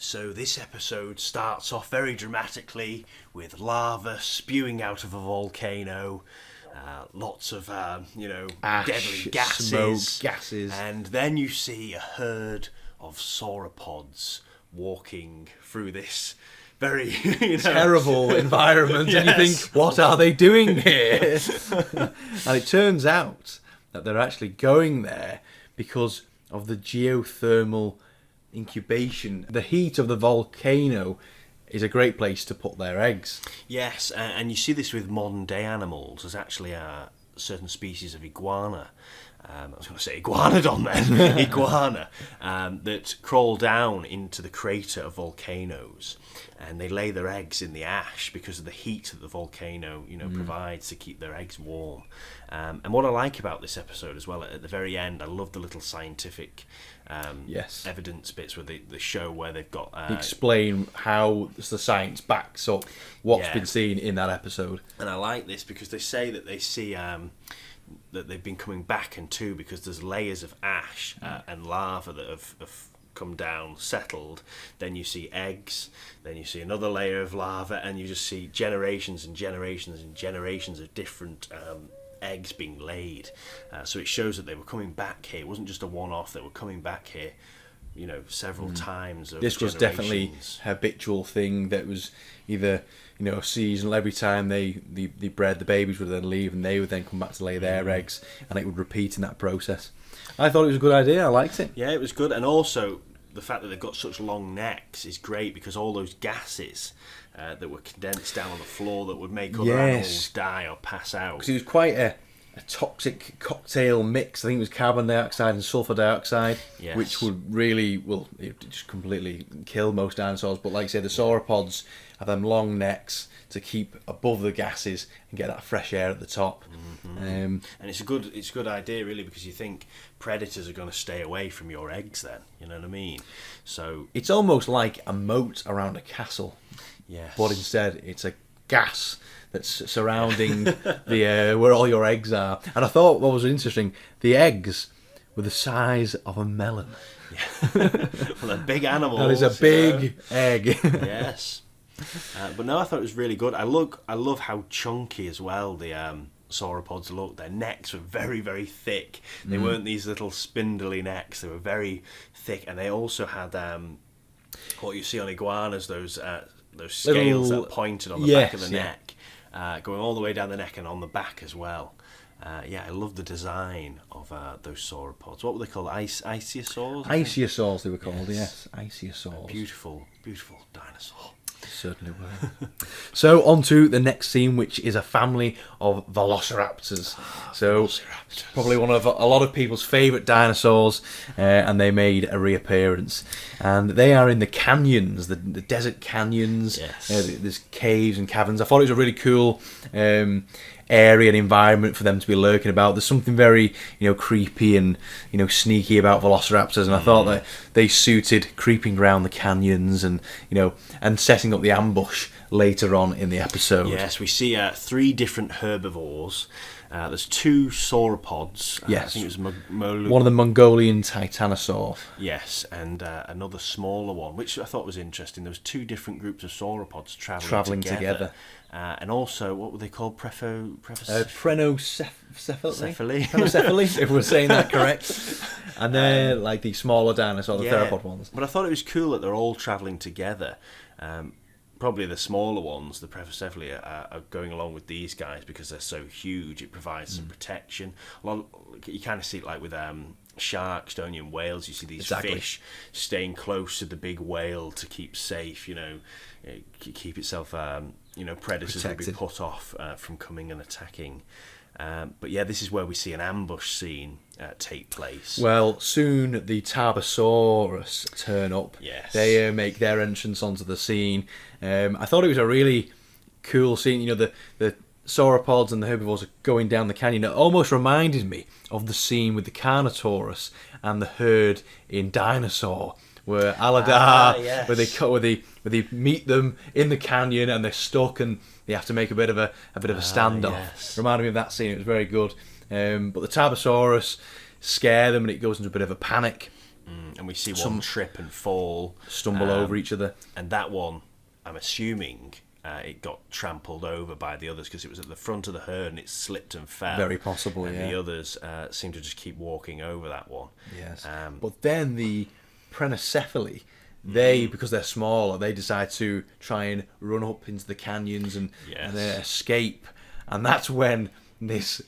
So this episode starts off very dramatically with lava spewing out of a volcano, lots of, Ash, deadly gases, smoke, gases. And then you see a herd of sauropods walking through this very terrible environment. Yes. And you think, what are they doing here? And it turns out that they're actually going there because of the geothermal incubation. The heat of the volcano is a great place to put their eggs. Yes, and you see this with modern day animals. There's actually certain species of iguana. I was going to say iguanodon then. Iguana that crawl down into the crater of volcanoes, and they lay their eggs in the ash because of the heat that the volcano provides to keep their eggs warm. And what I like about this episode as well, at the very end, I love the little scientific evidence bits where they show where they've got explain how the science backs up what's been seen in that episode. And I like this because they say that they see that they've been coming back because there's layers of ash and lava that have come down, settled. Then you see eggs, then you see another layer of lava, and you just see generations and generations and generations of different eggs being laid. So it shows that they were coming back here. It wasn't just a one-off. They were coming back here, several times. This was definitely a habitual thing that was either seasonal. Every time they bred, the babies would then leave and they would then come back to lay their eggs, and it would repeat in that process. I thought it was a good idea. I liked it. Yeah, it was good. And also the fact that they've got such long necks is great, because all those gases that were condensed down on the floor that would make other animals die or pass out. Because it was quite a toxic cocktail mix. I think it was carbon dioxide and sulfur dioxide, which would really, it just completely kill most dinosaurs. But like I say, the sauropods have them long necks to keep above the gases and get that fresh air at the top. Mm-hmm. And it's a good idea, really, because you think predators are going to stay away from your eggs then, you know what I mean? So it's almost like a moat around a castle. Yes. But instead it's a gas that's surrounding the where all your eggs are. And I thought what was interesting, the eggs were the size of a melon. Yeah. Well, they're big animals. That is a big egg. Yes. But no, I thought it was really good. I love how chunky as well the sauropods look. Their necks were very, very thick. They weren't these little spindly necks. They were very thick, and they also had what you see on iguanas, those scales that pointed on the back of the neck, going all the way down the neck and on the back as well. I love the design of those sauropods. What were they called? Ichthyosaurs? Ichthyosaurs they were called, yes. Ichthyosaurs. Beautiful, beautiful dinosaur. Certainly were. So on to the next scene, which is a family of velociraptors. Velociraptors. Probably one of a lot of people's favourite dinosaurs, and they made a reappearance. And they are in the canyons, the desert canyons. Yes. There's caves and caverns. I thought it was a really cool area and environment for them to be lurking about. There's something very creepy and sneaky about velociraptors, and I thought that they suited creeping around the canyons and and setting up the ambush later on in the episode. Yes, we see 3 different herbivores. There's 2 sauropods. Yes. I think it was one of the Mongolian Titanosaur. Yes, and another smaller one, which I thought was interesting. There was 2 different groups of sauropods travelling together. And also, what were they called? Prenocephaly, if we're saying that correct. And they're like the smaller dinosaurs, the theropod ones. But I thought it was cool that they're all travelling together. Probably the smaller ones, the Prehistoric, are going along with these guys because they're so huge. It provides some protection. You kind of see it like with sharks, don't you? In whales, you see these fish staying close to the big whale to keep safe. Keep itself. Predators will be put off from coming and attacking. But this is where we see an ambush scene take place. Well, soon the Tarbosaurus turn up. Yes. They make their entrance onto the scene. I thought it was a really cool scene. The sauropods and the herbivores are going down the canyon. It almost reminded me of the scene with the Carnotaurus and the herd in Dinosaur, where Aladar, where they meet them in the canyon and they're stuck and they have to make a bit of a standoff. Yes. Reminded me of that scene. It was very good. But the Tarbosaurus scare them and it goes into a bit of a panic. And we see one trip and fall, stumble over each other, and that one, I'm assuming, it got trampled over by the others because it was at the front of the herd and it slipped and fell. Very possible, and yeah. the others seem to just keep walking over that one. Yes. But then the Prenocephaly, they, because they're smaller, they decide to try and run up into the canyons and escape. And that's when this...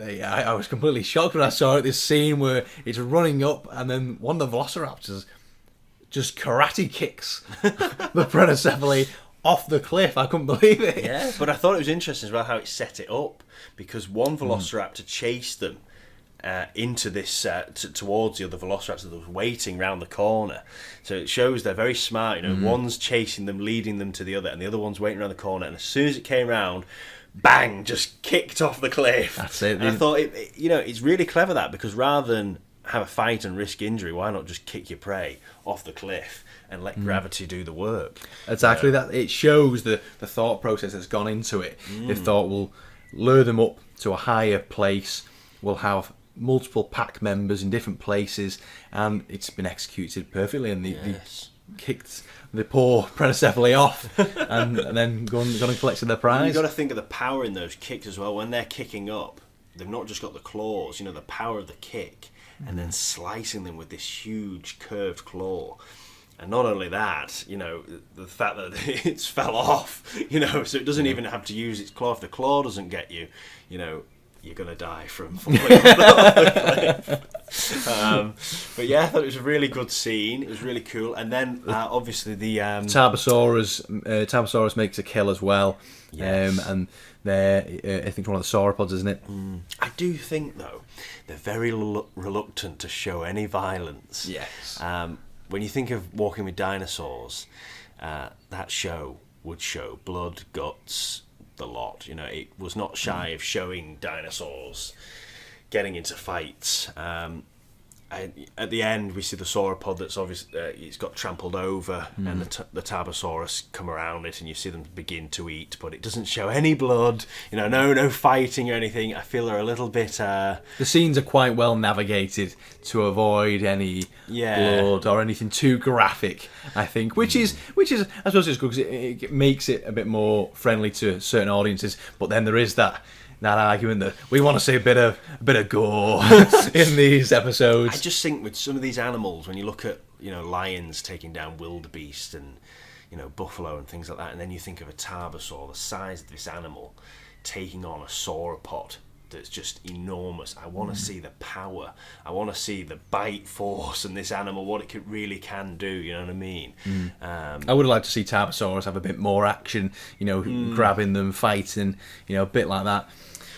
I was completely shocked when I saw it, this scene where it's running up and then one of the velociraptors just karate kicks the Prenocephaly off the cliff. I couldn't believe it. Yeah, but I thought it was interesting as well how it set it up, because one velociraptor chased them into this towards the other velociraptor that was waiting round the corner. So it shows they're very smart. One's chasing them, leading them to the other, and the other one's waiting around the corner. And as soon as it came round, bang, just kicked off the cliff. That's it. And I thought, it's really clever that, because rather than have a fight and risk injury, why not just kick your prey off the cliff and let gravity do the work? Exactly that. It shows the thought process that's gone into it. They thought, we'll lure them up to a higher place, we'll have multiple pack members in different places, and it's been executed perfectly, and they kicked the poor Prenocephaly off and then gone and collected their prize. You've got to think of the power in those kicks as well. When they're kicking up, they've not just got the claws, the power of the kick, and then slicing them with this huge curved claw. And not only that, the fact that it's fell off, so it doesn't even have to use its claw. If the claw doesn't get you, you're going to die from falling off the cliff. But yeah, I thought it was a really good scene. It was really cool. And then, obviously, the... Tarbosaurus makes a kill as well. Yes. And they're, I think, one of the sauropods, isn't it? I do think, though, they're very reluctant to show any violence. Yes. When you think of Walking with Dinosaurs, that show would show blood, guts, the lot. It was not shy of showing dinosaurs getting into fights. At the end, we see the sauropod that's obviously it's got trampled over, and the Tarbosaurus come around it, and you see them begin to eat, but it doesn't show any blood. No fighting or anything. I feel they're a little bit. The scenes are quite well navigated to avoid any blood or anything too graphic, I think, which is I suppose it's good because it makes it a bit more friendly to certain audiences. But then there is that argument that we want to see a bit of gore in these episodes. I just think with some of these animals, when you look at lions taking down wildebeest and buffalo and things like that, and then you think of a tarbosaur, the size of this animal taking on a sauropod that's just enormous. I want to see the power. I want to see the bite force and this animal, what it really can do. You know what I mean? I would like to see Tarbosaurus have a bit more action. Grabbing them, fighting. A bit like that.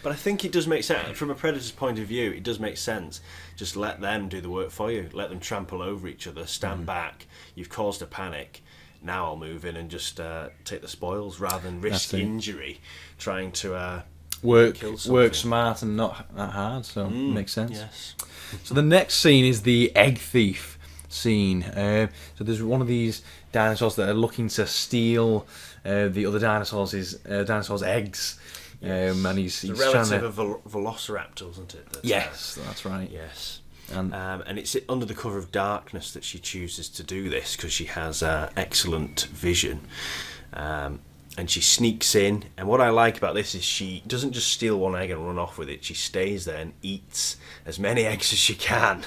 But I think it does make sense. From a predator's point of view, it does make sense. Just let them do the work for you. Let them trample over each other, stand back. You've caused a panic. Now I'll move in and just take the spoils rather than risk injury trying to work smart and not that hard. So it makes sense. Yes. So the next scene is the egg thief scene. So there's one of these dinosaurs that are looking to steal the other dinosaurs' eggs. Yes. And he's a relative of Velociraptor, isn't it? Yes, that's right. Yes. And it's under the cover of darkness that she chooses to do this, because she has excellent vision. And she sneaks in. And what I like about this is she doesn't just steal one egg and run off with it. She stays there and eats as many eggs as she can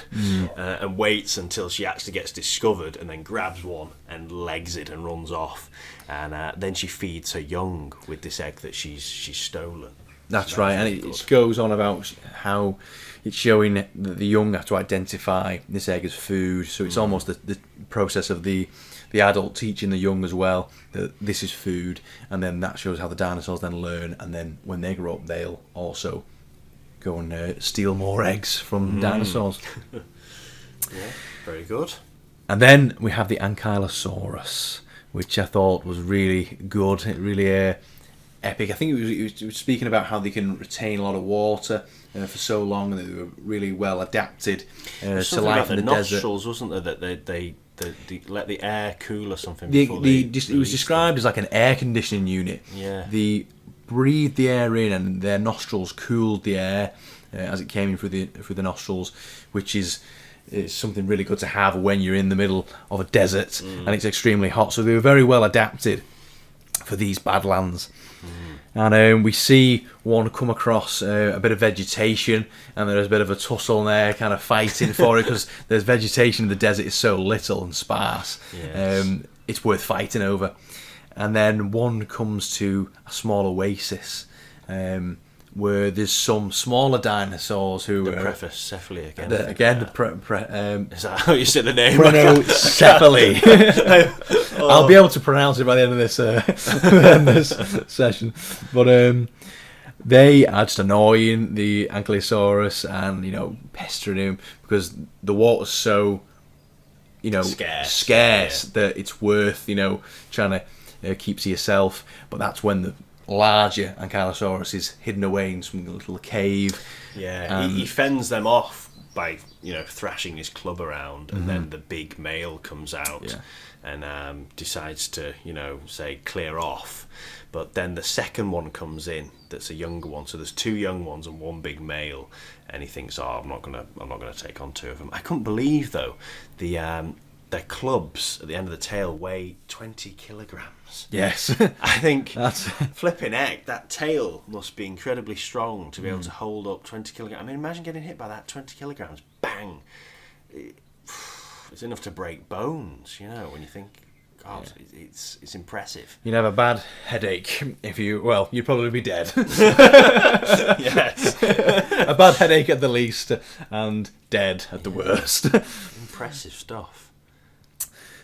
and waits until she actually gets discovered, and then grabs one and legs it and runs off. And then she feeds her young with this egg that she's stolen. That's right, and it goes on about how it's showing that the young have to identify this egg as food. So it's almost the process of the adult teaching the young as well that this is food, and then that shows how the dinosaurs then learn, and then when they grow up they'll also go and steal more eggs from dinosaurs. Yeah, very good. And then we have the Ankylosaurus, which I thought was really good. It really epic. I think it was speaking about how they can retain a lot of water for so long, and they were really well adapted to life in the desert. Nostrils, wasn't there, that they let the air cool or something? It was described as like an air conditioning unit. Yeah. They breathed the air in, and their nostrils cooled the air as it came in through the nostrils, which is it's something really good to have when you're in the middle of a desert and it's extremely hot. So they were very well adapted for these Badlands. And we see one come across a bit of vegetation, and there's a bit of a tussle there, kind of fighting for it, because there's vegetation in the desert is so little and sparse. Yes. It's worth fighting over. And then one comes to a small oasis, where there's some smaller dinosaurs who The are... Prehistoric again. Is that how you say the name? Prehistoric. I'll be able to pronounce it by the end of this session. But they are just annoying the Ankylosaurus and, pestering him because the water's so, scarce that it's worth, trying to keep to yourself. But that's when the larger Ankylosaurus is hidden away in some little cave. Yeah, he fends them off by thrashing his club around, and then the big male comes out and decides to say clear off. But then the second one comes in, that's a younger one. So there's two young ones and one big male, and he thinks, I'm not gonna take on two of them. I couldn't believe though their clubs at the end of the tail weigh 20 kilograms. Yes. I think That's flipping heck, that tail must be incredibly strong to be able to hold up 20 kilograms. I mean, imagine getting hit by that 20 kilograms. Bang! It's enough to break bones, when you think, God, it's impressive. You'd have a bad headache if you'd probably be dead. Yes. A bad headache at the least, and dead at the worst. Impressive stuff.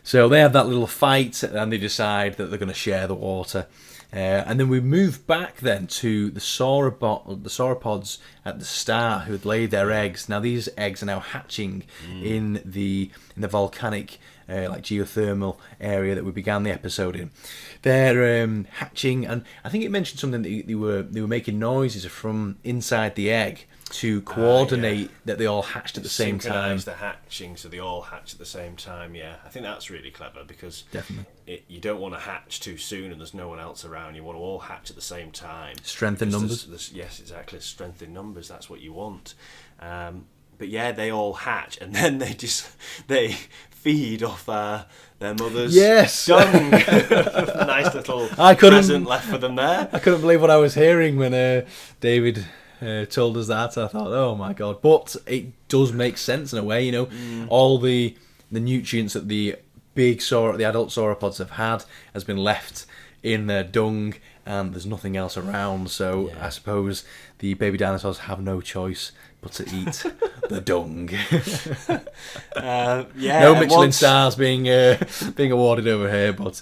So they have that little fight, and they decide that they're going to share the water. And then we move back then to the sauropods at the start who had laid their eggs. Now these eggs are now hatching in the volcanic geothermal area that we began the episode in. They're hatching, and I think it mentioned something that they were making noises from inside the egg to coordinate that they all hatched at the same time. The hatching, so they all hatch at the same time. Yeah, I think that's really clever because definitely you don't want to hatch too soon and there's no one else around. You want to all hatch at the same time. Strength in numbers. Yes, exactly. Strength in numbers. That's what you want. But yeah, they all hatch and then they feed off their mother's dung. Nice little present left for them there. I couldn't believe what I was hearing when David told us that. I thought, oh my god! But it does make sense in a way, all the nutrients that the adult sauropods have had has been left in their dung, and there's nothing else around. So I suppose the baby dinosaurs have no choice but to eat the dung. No Michelin stars being awarded over here, but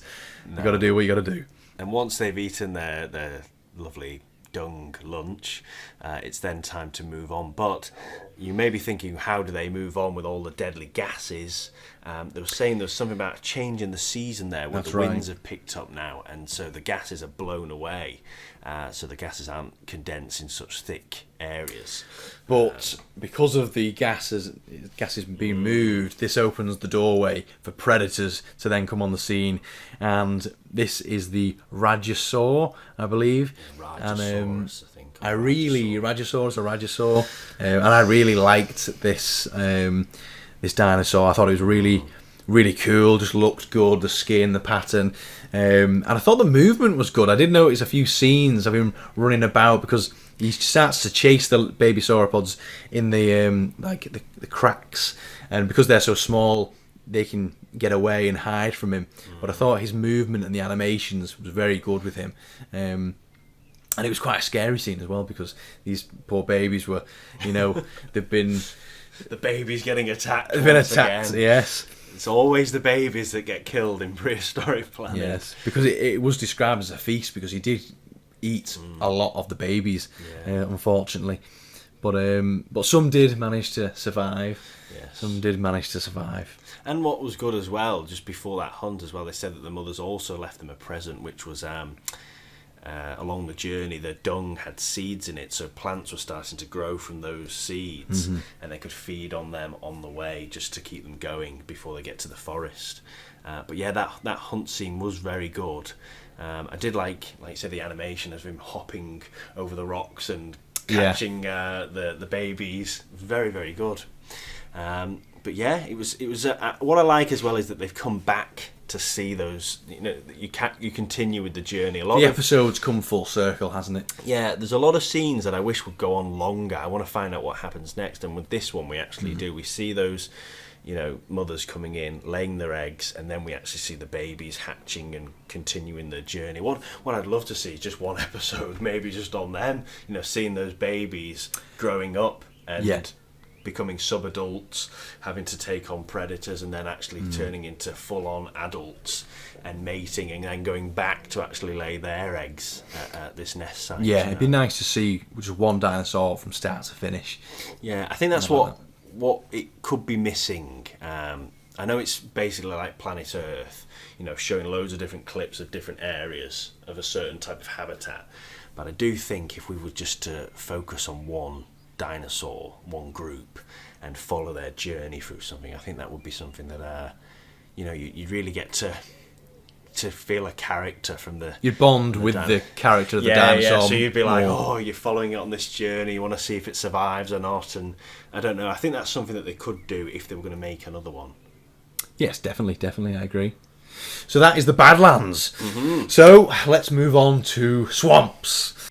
you got to do what you got to do. And once they've eaten their lovely dung lunch, it's then time to move on. But you may be thinking, how do they move on with all the deadly gases? They were saying there was something about a change in the season there, where the winds have picked up now, and so the gases are blown away. So the gases aren't condensed in such thick areas. But because of the gases being moved, this opens the doorway for predators to then come on the scene. And this is the Rajasaur, I believe. Rajasaurus, I think. Rajasaur. And I really liked this dinosaur. I thought it was really, really cool. Just looked good, the skin, the pattern. And I thought the movement was good. I did notice a few scenes of him running about because he starts to chase the baby sauropods in the the cracks, and because they're so small, they can get away and hide from him. But I thought his movement and the animations was very good with him. And it was quite a scary scene as well because these poor babies were, they've been... The babies getting attacked. They've been attacked, again. Yes. It's always the babies that get killed in Prehistoric Planet. Yes, because it was described as a feast because he did eat a lot of the babies, unfortunately. But some did manage to survive. Yes. Some did manage to survive. And what was good as well, just before that hunt as well, they said that the mothers also left them a present, which was... along the journey, their dung had seeds in it, so plants were starting to grow from those seeds, and they could feed on them on the way just to keep them going before they get to the forest. But yeah, that hunt scene was very good. I did like you said, the animation of him hopping over the rocks and catching the babies. Very, very good. But yeah, it was what I like as well is that they've come back to see those. You know, you continue with the journey. The episode's come full circle, hasn't it? Yeah, there's a lot of scenes that I wish would go on longer. I want to find out what happens next, and with this one, we actually do. We see those, you know, mothers coming in, laying their eggs, and then we actually see the babies hatching and continuing their journey. What I'd love to see is just one episode, maybe just on them. You know, seeing those babies growing up and becoming sub-adults, having to take on predators, and then actually turning into full-on adults and mating, and then going back to actually lay their eggs at this nest site. Yeah, it'd be nice to see just one dinosaur from start to finish. Yeah, I think that's what it could be missing. I know it's basically like Planet Earth, you know, showing loads of different clips of different areas of a certain type of habitat. But I do think if we were just to focus on one dinosaur, one group, and follow their journey through something, I think that would be something that you know, you really get to feel a character from the. You'd bond with the character of the dinosaur. Yeah. So you'd be like, oh, you're following it on this journey. You want to see if it survives or not, and I don't know. I think that's something that they could do if they were going to make another one. Yes, definitely, I agree. So that is the Badlands. So let's move on to swamps.